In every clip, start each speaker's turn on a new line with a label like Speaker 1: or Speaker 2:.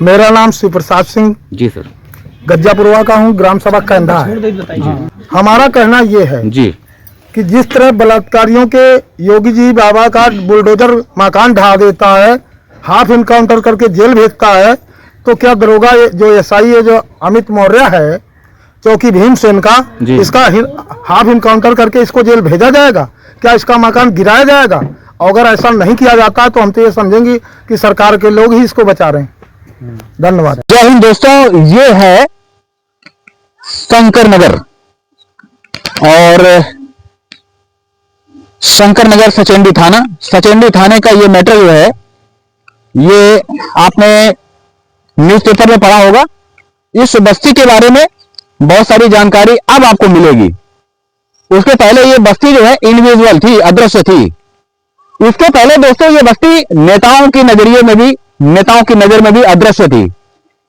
Speaker 1: मेरा नाम शिव प्रसाद सिंह
Speaker 2: जी सर।
Speaker 1: गज्जापुरवा का हूँ, ग्राम सभा कंधा है। हमारा कहना ये है
Speaker 2: जी
Speaker 1: कि जिस तरह बलात्कारियों के योगी जी बाबा का बुलडोजर मकान ढा देता है, हाफ इनकाउंटर करके जेल भेजता है, तो क्या दरोगा जो एसआई है, जो अमित मौर्य है, चौकी भीमसेन का, इसका हाफ इनकाउंटर करके इसको जेल भेजा जाएगा? क्या इसका मकान गिराया जाएगा? अगर ऐसा नहीं किया जाता तो हम तो ये समझेंगे कि सरकार के लोग ही इसको बचा रहे हैं। धन्यवाद।
Speaker 3: जय हिंद दोस्तों, ये है शंकर नगर और शंकर नगर सचेंडी थाना। सचेंडी थाने का ये मैटर जो है, ये आपने न्यूज़पेपर में पढ़ा होगा। इस बस्ती के बारे में बहुत सारी जानकारी अब आपको मिलेगी। उसके पहले ये बस्ती जो है इनविजिबल थी, अदृश्य थी। इसके पहले दोस्तों ये बस्ती नेताओं की नजरिए में भी, नेताओं की नजर में भी अदृश्य थी।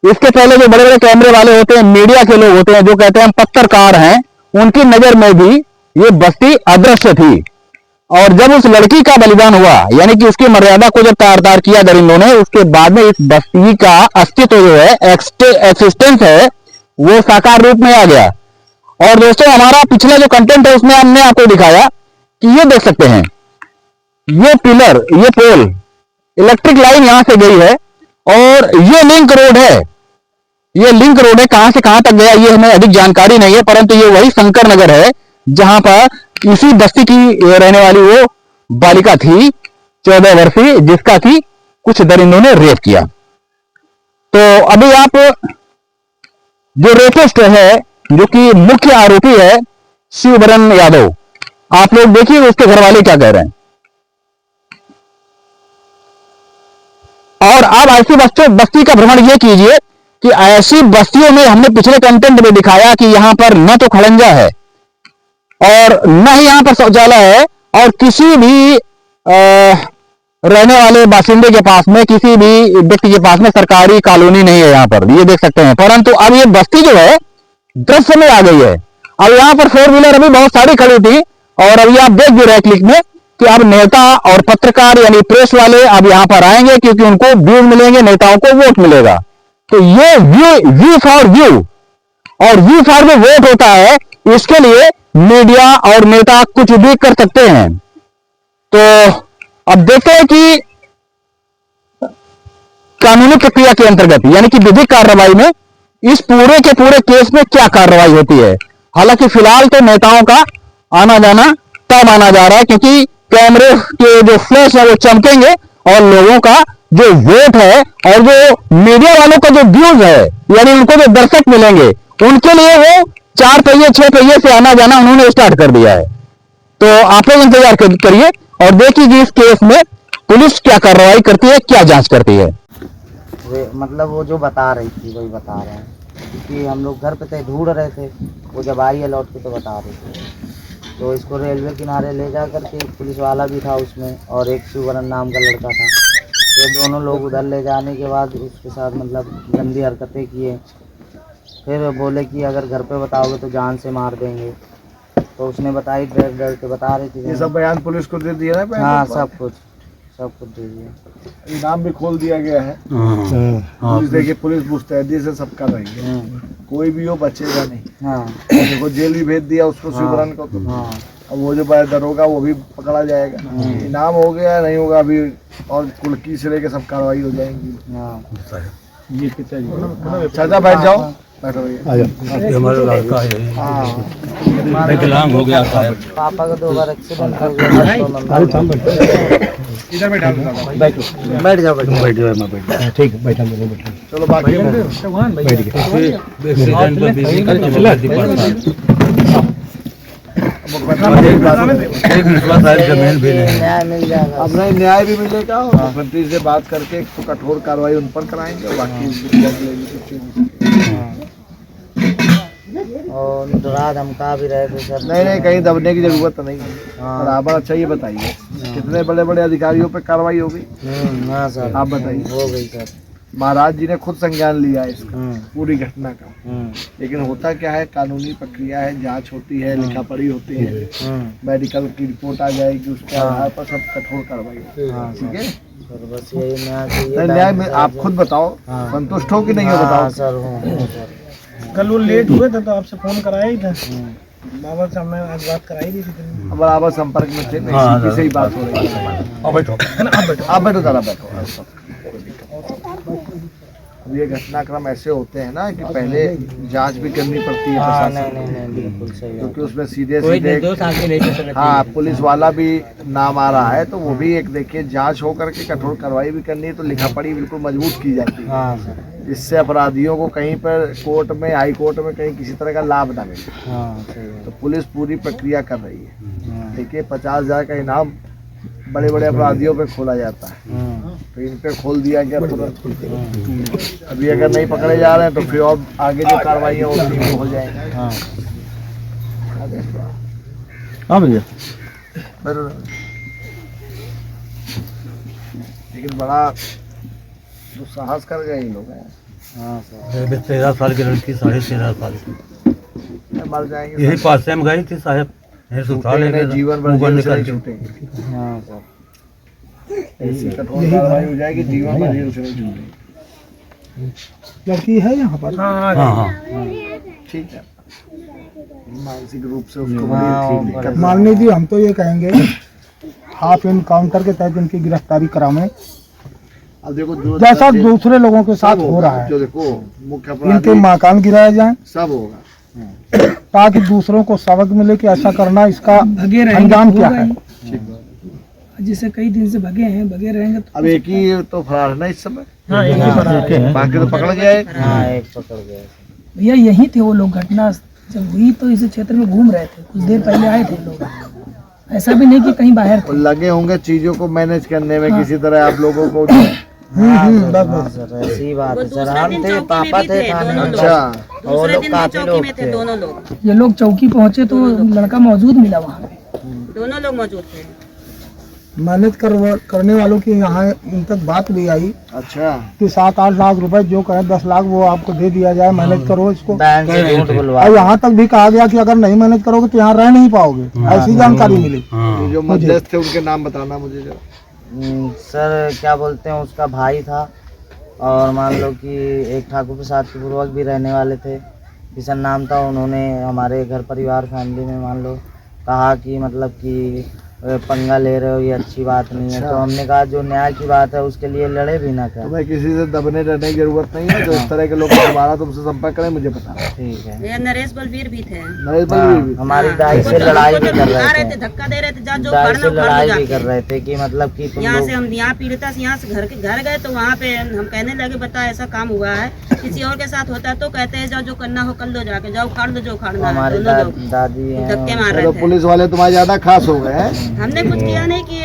Speaker 3: इसके पहले जो बड़े बड़े कैमरे वाले होते हैं, मीडिया के लोग होते हैं, जो कहते हैं हम पत्रकार हैं, उनकी नजर में भी ये बस्ती अदृश्य थी। और जब उस लड़की का बलिदान हुआ, यानी कि उसकी मर्यादा को जब तार तार किया दरिंदों ने, उसके बाद में इस बस्ती का अस्तित्व जो है, एक्सिस्टेंस है, वो साकार रूप में आ गया। और दोस्तों हमारा पिछला जो कंटेंट है उसमें हमने आपको दिखाया कि ये देख सकते हैं, ये पिलर, ये पोल, इलेक्ट्रिक लाइन यहां से गई है और ये लिंक रोड है। ये लिंक रोड है, कहां से कहां तक गया ये हमें अधिक जानकारी नहीं है, परंतु ये वही शंकर नगर है जहां पर इसी बस्ती की रहने वाली वो बालिका थी 14 वर्षीय, जिसका कि कुछ दरिंदों ने रेप किया। तो अभी आप जो रेपिस्ट है, जो कि मुख्य आरोपी है शिवबरन यादव, आप लोग देखिए उसके घर वाले क्या कह रहे हैं। और आप ऐसी बस्ती का भ्रमण ये कीजिए कि ऐसी बस्तियों में हमने पिछले कंटेंट में दिखाया कि यहां पर न तो खड़ंजा है और न ही यहां पर शौचालय है, और किसी भी रहने वाले बासिंदे के पास में, किसी भी व्यक्ति के पास में सरकारी कॉलोनी नहीं है यहां पर, ये देख सकते हैं। परंतु अब ये बस्ती जो है दृश्य में आ गई है। अब यहां पर 4 व्हीलर अभी बहुत सारी खड़ी थी, और अभी आप देख भी रहे क्लिक में कि अब नेता और पत्रकार यानी प्रेस वाले अब यहां पर आएंगे, क्योंकि उनको व्यूज मिलेंगे, नेताओं को वोट मिलेगा। तो ये व्यू फॉर व्यू, और व्यू फॉर में वोट होता है, इसके लिए मीडिया और नेता कुछ भी कर सकते हैं। तो अब देखते हैं कि कानूनी प्रक्रिया के अंतर्गत, यानी कि विधिक कार्रवाई में इस पूरे के पूरे केस में क्या कार्रवाई होती है। हालांकि फिलहाल तो नेताओं का आना जाना तय माना जा रहा है, क्योंकि कैमरे के जो फ्लैश है वो चमकेंगे और लोगों का जो वोट है और जो मीडिया वालों का जो व्यूज है, यानी उनको जो दर्शक मिलेंगे, उनके लिए वो 4 पहिए 6 पहिए से आना जाना उन्होंने स्टार्ट कर दिया है। तो आप लोग इंतजार करिए और देखिए कि इस केस में पुलिस क्या कार्रवाई करती है, क्या जांच करती है।
Speaker 4: मतलब वो जो बता रही थी वही बता रहे हैं, क्योंकि हम लोग घर पे थे, ढूंढ रहे थे, वो जब आई है लौट के तो बता रही थी। तो इसको रेलवे किनारे ले जा करके पुलिस वाला भी था उसमें, और एक शिवबरन नाम का लड़का था। तो दोनों लोग उधर ले जाने के बाद उसके साथ मतलब गंदी हरकतें किए। फिर बोले कि अगर घर पे बताओगे तो जान से मार देंगे। तो उसने बताई, डर डर के बता रही थी।
Speaker 1: ये सब बयान पुलिस को दे दिया है?
Speaker 4: हाँ, सब कुछ दे दिया।
Speaker 1: इनाम भी खोल दिया गया है। पुलिस देखिए, पुलिस मुस्तैदी से सब कर रही है, कोई भी हो बचेगा नहीं। हाँ, देखो जेल भी भेज दिया उसको, शिवबरन को। तो अब वो जो दरोगा वो भी पकड़ा जाएगा। इनाम हो गया, नहीं होगा अभी, और कुल्की से लेके सब कार्रवाई हो जाएंगी। ये कितना चाचा बैठ जाओ, बैठो भैया।
Speaker 5: हमारा लड़का है, विकलांग हो गया था।
Speaker 4: पापा का 2 बार एक्सीडेंट हो गया।
Speaker 1: इधर बैठा,
Speaker 4: बैठ जाओ।
Speaker 5: ठीक है, बैठा।
Speaker 1: चलो बाकी
Speaker 5: एक्सीडेंट में बीवी का जमीन भी नहीं,
Speaker 4: न्याय मिल जाएगा।
Speaker 1: अब नहीं, न्याय भी मिलेगा और मुख्यमंत्री से बात करके तो कठोर कार्रवाई उन पर कराएंगे, और बाकी
Speaker 4: और डरा धमका भी रहे थे सर।
Speaker 1: नहीं, कहीं दबने की जरूरत नहीं है। बराबर। अच्छा ये बताइए, कितने बड़े बड़े अधिकारियों पे कार्रवाई हो गई?
Speaker 4: हाँ सर,
Speaker 1: आप बताइए।
Speaker 4: हो गई सर।
Speaker 2: महाराज जी ने खुद संज्ञान लिया है इसका
Speaker 4: हम्म,
Speaker 2: पूरी घटना का। लेकिन होता क्या है, कानूनी प्रक्रिया है, जांच होती है, लिखा पढ़ी होती है, मेडिकल की रिपोर्ट आ जाएगी, उसके आधार पर सब कठोर कार्रवाई होगी।
Speaker 4: हाँ,
Speaker 2: ठीक है,
Speaker 4: सर बस यही न्याय चाहिए।
Speaker 2: तो न्याय में आप खुद बताओ,
Speaker 4: हाँ।
Speaker 2: संतुष्ट हो कि नहीं हो
Speaker 4: हाँ
Speaker 2: बताओ।
Speaker 4: सर हूँ सर।
Speaker 1: कल वो लेट हुए थे तो आपसे फोन कराया ही था, बाबा से हमने आज बात कराई दी थी।
Speaker 2: अब बराबर संपर्क में थे, इसी से ही बात हो रही है।
Speaker 5: अब बैठो
Speaker 2: आप बैठो जरा, बैठो। अब ये घटनाक्रम ऐसे होते हैं ना कि पहले जांच भी करनी पड़ती है
Speaker 4: हाँ
Speaker 2: प्रशासन
Speaker 4: नहीं
Speaker 2: को,
Speaker 4: नहीं नहीं बिल्कुल सही बात।
Speaker 2: क्योंकि उसमें सीधे हाँ पुलिस वाला भी नाम आ रहा है, तो वो भी एक देखिए जांच हो करके कठोर कार्रवाई भी करनी है, तो लिखा पढ़ी बिल्कुल मजबूत की जाती है,
Speaker 4: हाँ सर।
Speaker 2: जिससे अपराधियों को कहीं पर कोर्ट में, हाई कोर्ट में कहीं किसी तरह का लाभ ना मिले।
Speaker 4: हाँ सही बात।
Speaker 2: तो पुलिस पूरी प्रक्रिया कर रही है।
Speaker 4: हाँ,
Speaker 2: देखिए 50,000 का इनाम बड़े बड़े अपराधियों पे खोला जाता है, तो इन पे खोल दिया गया तुरंत। अभी अगर नहीं पकड़े जा रहे हैं तो फिर और आगे जो कार्रवाई होती है वो हो जाएंगी।
Speaker 4: हाँ
Speaker 3: हाँ भैया।
Speaker 2: लेकिन बड़ा दुस्साहस कर गए इन लोग हैं,
Speaker 4: हाँ सर।
Speaker 5: 13 साल की लड़की 13.5 साल की
Speaker 2: मर जाएंगे,
Speaker 5: यही पास में गई थी साहब, यही सुसाल
Speaker 2: छूटेंगे नहीं, जीवन भर जेल से नहीं
Speaker 5: निकल
Speaker 2: छूटेंगे।
Speaker 4: हाँ सर।
Speaker 2: ऐसी कठोर कार्रवाई हो जाएगी, जीवन भर जेल से नहीं छूटेंगे।
Speaker 1: लड़की है यहाँ पर।
Speaker 5: हाँ हाँ
Speaker 2: ठीक है, मानसिक रूप से उसको
Speaker 4: हाँ,
Speaker 2: बड़ी दिक्कत है।
Speaker 1: माननीय जी, हम तो ये कहेंगे हाफ इनकाउंटर के तहत इनकी गिरफ्तारी करावें,
Speaker 2: अब देखो जो
Speaker 1: जैसा दूसरे लोगों के साथ
Speaker 2: सब
Speaker 1: हो
Speaker 2: होगा,
Speaker 1: रहा है।
Speaker 2: जो देखो मुख्य
Speaker 1: इनके
Speaker 2: अपराधी
Speaker 1: मकान गिराए जाएं
Speaker 2: सब होगा।
Speaker 1: ताकि दूसरों को सबक मिले कि ऐसा करना इसका अंजाम क्या है।
Speaker 2: ठीक है,
Speaker 6: जिसे कई दिन से भगे हैं, भगे रहेंगे तो
Speaker 2: अब एक ही तो फरार है ना इस समय,
Speaker 1: हाँ, एक ही बता रहे हैं।
Speaker 2: बाकी तो पकड़ गया है।
Speaker 4: हाँ एक पकड़ गए।
Speaker 6: भैया यही थे वो लोग। घटना जब हुई तो इस क्षेत्र में घूम रहे थे, कुछ देर पहले आए थे लोग, ऐसा भी नहीं कि कहीं बाहर
Speaker 2: और लगे होंगे चीजों को मैनेज करने में, किसी तरह आप लोगों को।
Speaker 4: हाँ सर ऐसी बात है सर। हम थे, पापा थे थाने में।
Speaker 2: अच्छा,
Speaker 4: और वो लोग काफी लोग थे,
Speaker 7: दोनों लोग
Speaker 6: ये लोग चौकी पहुंचे तो लड़का मौजूद मिला वहाँ पे।
Speaker 7: दोनों लोग मौजूद थे।
Speaker 1: मेहनत करने वालों की यहाँ इन तक बात भी आई
Speaker 2: अच्छा,
Speaker 1: कि 7-8 लाख रुपए जो कहे 10 लाख वो आपको दे दिया जाए, मेहनत करो इसको।
Speaker 4: बैंक से झूठ बुलवा।
Speaker 1: और यहाँ तक भी कहा गया कि अगर नहीं मेहनत करोगे तो यहाँ रह नहीं पाओगे, ऐसी जानकारी मिली।
Speaker 2: ये जो मध्यस्थ थे उनके नाम बताना मुझे जरा।
Speaker 4: सर क्या बोलते हैं, उसका भाई था, और मान लो कि एक ठाकुर प्रसाद के पूर्वक भी रहने वाले थे, किशन नाम था। उन्होंने हमारे घर परिवार फैमिली में मान लो कहा कि मतलब कि पंगा ले रहे हो, ये अच्छी बात नहीं है। तो हमने कहा जो न्याय की बात है उसके लिए लड़े भी ना कर।
Speaker 2: तुम्हें किसी से दबने डरने की जरूरत नहीं है, जो इस तरह के लोग दोबारा तुमसे संपर्क करें मुझे बताना।
Speaker 4: ठीक है।
Speaker 7: ये नरेश बलवीर भी थे।
Speaker 2: नरेश बलवीर भी।
Speaker 4: हमारी दाई से लड़ाई भी कर
Speaker 7: आ
Speaker 4: रहे
Speaker 7: रहे थे,
Speaker 4: थे,
Speaker 7: धक्का दे रहे थे, जा जो
Speaker 4: दाई
Speaker 7: करना
Speaker 4: से
Speaker 7: वो कर लो
Speaker 4: लड़ाई भी
Speaker 7: जाके।
Speaker 4: कर रहे थे कि मतलब कि तुम
Speaker 7: यहाँ
Speaker 4: लोग।
Speaker 7: से हम यहाँ पीड़िता से यहाँ से घर गए तो वहाँ पे हम कहने लगे बता ऐसा काम हुआ है, किसी और के साथ होता है तो कहते हैं जाओ जो करना हो कर लो, जाके जाओ उखाड़ दो जो उखाड़ना है।
Speaker 4: हमारी
Speaker 7: दोनों लोग
Speaker 4: दादी
Speaker 7: धक्के
Speaker 4: हैं।
Speaker 7: मार
Speaker 2: तो
Speaker 7: रहे थे।
Speaker 2: पुलिस वाले तुम्हारे ज्यादा खास हो गए हैं।
Speaker 7: हमने कुछ किया नहीं कि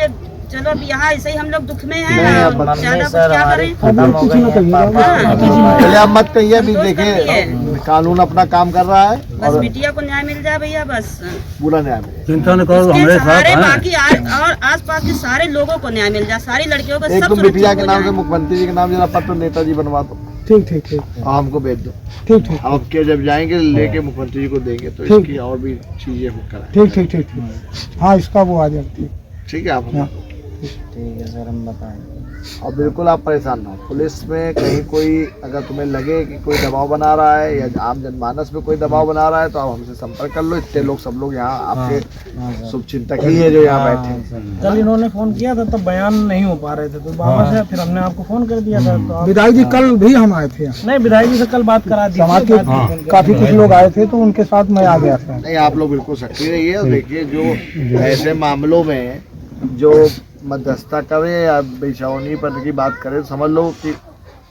Speaker 7: चलो अब यहाँ ऐसे ही हम लोग दुख में हैं,
Speaker 2: नहीं, अब
Speaker 7: अब
Speaker 4: मम्मी
Speaker 7: ज्यादा कुछ
Speaker 4: सर
Speaker 7: क्या
Speaker 4: हमारी
Speaker 7: करें।
Speaker 4: खत्म हो गई हैं, पापा।
Speaker 2: चलिए आप मत कहिए, अभी
Speaker 7: संतोष
Speaker 2: देखिए
Speaker 7: करती
Speaker 2: कानून अपना काम कर रहा है
Speaker 7: बस
Speaker 2: और
Speaker 7: बिटिया को न्याय मिल जाए भैया, बस
Speaker 2: बुरा न्याय मिले।
Speaker 5: चिंता न करो,
Speaker 7: इसके
Speaker 5: हमारे साथ
Speaker 7: सहारे
Speaker 5: हैं।
Speaker 7: बाकी और आसपास के सारे लोगों को न्याय मिल जाए, सारी लड़कियों को
Speaker 2: एक
Speaker 7: सब
Speaker 2: तुम बिटिया
Speaker 7: सुरक्षित
Speaker 2: के
Speaker 7: हो
Speaker 2: नाम से,
Speaker 7: जाए।
Speaker 2: मुख्यमंत्री जी के नाम जरा पत्र नेताजी बनवा दो
Speaker 1: ठीक ठीक ठीक
Speaker 2: और हमको भेज दो।
Speaker 1: ठीक ठीक
Speaker 2: अब के जब जाएंगे लेके मुख्यमंत्री जी को देंगे तो
Speaker 1: ठीक।
Speaker 2: इसकी और भी चीजें हो कराएं।
Speaker 1: ठीक ठीक ठीक ठीक। हाँ इसका वो आ जाए। ठीक
Speaker 2: ठीक है आप
Speaker 1: हाँ।
Speaker 4: ठीक है सर, हम बताएंगे।
Speaker 2: और बिल्कुल आप परेशान ना हो। पुलिस में कहीं कोई अगर तुम्हें लगे कि कोई दबाव बना रहा है या आम जनमानस में कोई दबाव बना रहा है तो आप हमसे संपर्क कर लो। इतने लोग सब लोग यहाँ आपके शुभचिंतक ही है जो यहाँ बैठे हैं।
Speaker 1: कल इन्होंने फोन किया था तब बयान नहीं हो पा रहे थे तो बाबा से फिर हमने आपको फोन कर दिया था। तो विधायक जी कल भी हम आए थे। नहीं, विधायक जी से कल बात करा दी। समाज के काफी कुछ लोग आए थे तो उनके साथ मैं आ गया था।
Speaker 2: नहीं, आप लोग बिल्कुल सक्रिय रहिए और देखिए जो ऐसे मामलों में जो मध्यस्थता करे या बेचौनी पर की बात करे तो समझ लो कि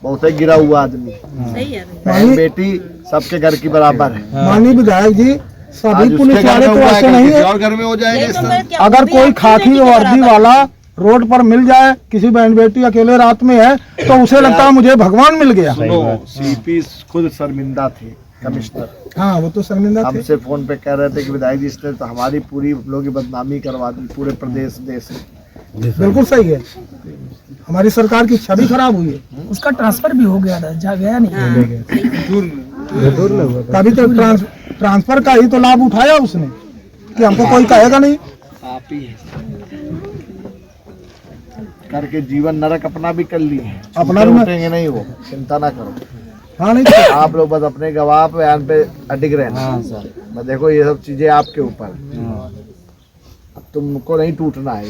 Speaker 2: बहुत ही गिरा हुआ आदमी,
Speaker 7: सही है भैया।
Speaker 2: बहन बेटी सबके घर की बराबर है।
Speaker 1: माननीय विधायक जी,
Speaker 2: आज
Speaker 1: सभी
Speaker 2: उसके
Speaker 1: पुलिस
Speaker 2: घर
Speaker 1: वाले
Speaker 2: में
Speaker 1: तो
Speaker 2: हुआ है,
Speaker 1: ऐसे
Speaker 2: कल
Speaker 1: नहीं
Speaker 2: किसी
Speaker 1: है।
Speaker 2: और घर में हो जाएगा इस तरह।
Speaker 1: अगर कोई खाकी वर्दी वाला रोड पर मिल जाए, किसी बहन बेटी अकेले रात में है तो उसे लगता है मुझे भगवान मिल गया।
Speaker 2: सुनो, सीपी खुद शर्मिंदा थे, कमिश्नर
Speaker 1: हाँ वो तो शर्मिंदा थे।
Speaker 2: हमसे फोन पे कह रहे थे कि विधायक जी इसने तो हमारी पूरी लोगों की बदनामी करवा दी पूरे प्रदेश देश में।
Speaker 1: बिल्कुल सही है, हमारी सरकार की छवि खराब हुई है।
Speaker 6: उसका ट्रांसफर भी हो गया था, जा गया नहीं।
Speaker 1: तभी तो ट्रांसफर का ही तो लाभ उठाया उसने, कि हमको कोई कहेगा नहीं।
Speaker 2: आप ही है करके जीवन नरक अपना भी कर लिए,
Speaker 1: अपना
Speaker 2: अपना
Speaker 1: भी
Speaker 2: उठेंगे नहीं, वो चिंता ना करो।
Speaker 1: हाँ नहीं तो
Speaker 2: आप लोग बस अपने गवाह बयान पे अडिग रहना। हाँ सर, मैं देखो ये सब चीजें आपके ऊपर, अब तुमको नहीं टूटना है।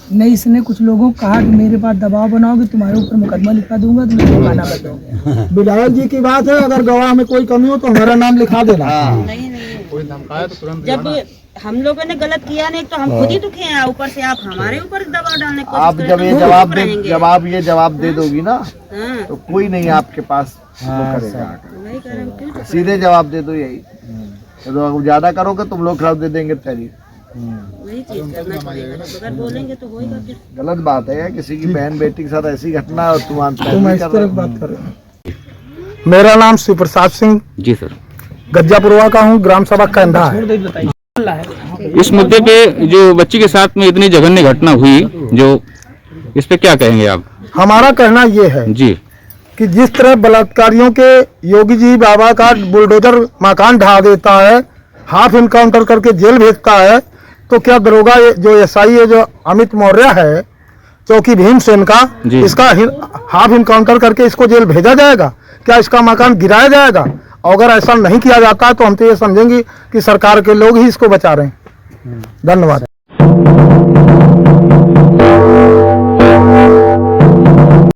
Speaker 6: नहीं, इसने कुछ लोगों को कहा कि मेरे पास दबाव बनाओगे, तुम्हारे ऊपर मुकदमा लिखा दूंगा, तुम जुर्माना बताओगे।
Speaker 1: विधायक जी की बात है, अगर गवाह में कोई कमी हो तो हमारा नाम लिखा देना।
Speaker 7: नहीं जब हम लोगों ने गलत किया नहीं तो हम खुद ही दुखी हैं, ऊपर से आप हमारे ऊपर दबाव डालने की
Speaker 2: आप
Speaker 7: कोशिश
Speaker 2: जब
Speaker 7: करें
Speaker 2: ये
Speaker 7: तो हम
Speaker 2: जवाब
Speaker 7: चुप
Speaker 2: दे,
Speaker 7: रहेंगे।
Speaker 2: जब आप ये जवाब दे दोगी ना,
Speaker 7: हाँ,
Speaker 2: तो कोई नहीं आपके पास वो करेगा।
Speaker 7: वही कह रहे हैं, क्यों चुप
Speaker 2: सीधे जवाब दे दो यही। तो ज्यादा करोगे तुम लोग खराब दे देंगे तेरी।
Speaker 7: वही चीज करना पड़ेगा, अगर बोलेंगे तो होएगा फिर।
Speaker 2: गलत बात है किसी की बहन बेटी के साथ ऐसी घटना और तुम
Speaker 1: तुम इस तरह बात कर रहे हो। मेरा नाम शिव प्रसाद सिंह
Speaker 3: जी सर,
Speaker 1: गज्जापुरवा का हूँ, ग्राम सभा कैंधा है।
Speaker 3: इस मुद्दे पे जो बच्ची के साथ में इतनी जघन्य घटना हुई, जो इस पे क्या कहेंगे आप?
Speaker 1: हमारा कहना ये है
Speaker 3: जी,
Speaker 1: कि जिस तरह बलात्कारियों के योगी जी बाबा का बुलडोजर मकान ढा देता है, हाफ इनकाउंटर करके जेल भेजता है, तो क्या दरोगा जो एसआई है जो अमित मौर्य है, चौकी भीमसेन का,
Speaker 3: जी।
Speaker 1: इसका हाफ इनकाउंटर करके इसको जेल भेजा जाएगा? क्या इसका मकान गिराया जाएगा? और अगर ऐसा नहीं किया जाता तो हम तो ये समझेंगे कि सरकार के लोग ही इसको बचा रहे हैं। धन्यवाद।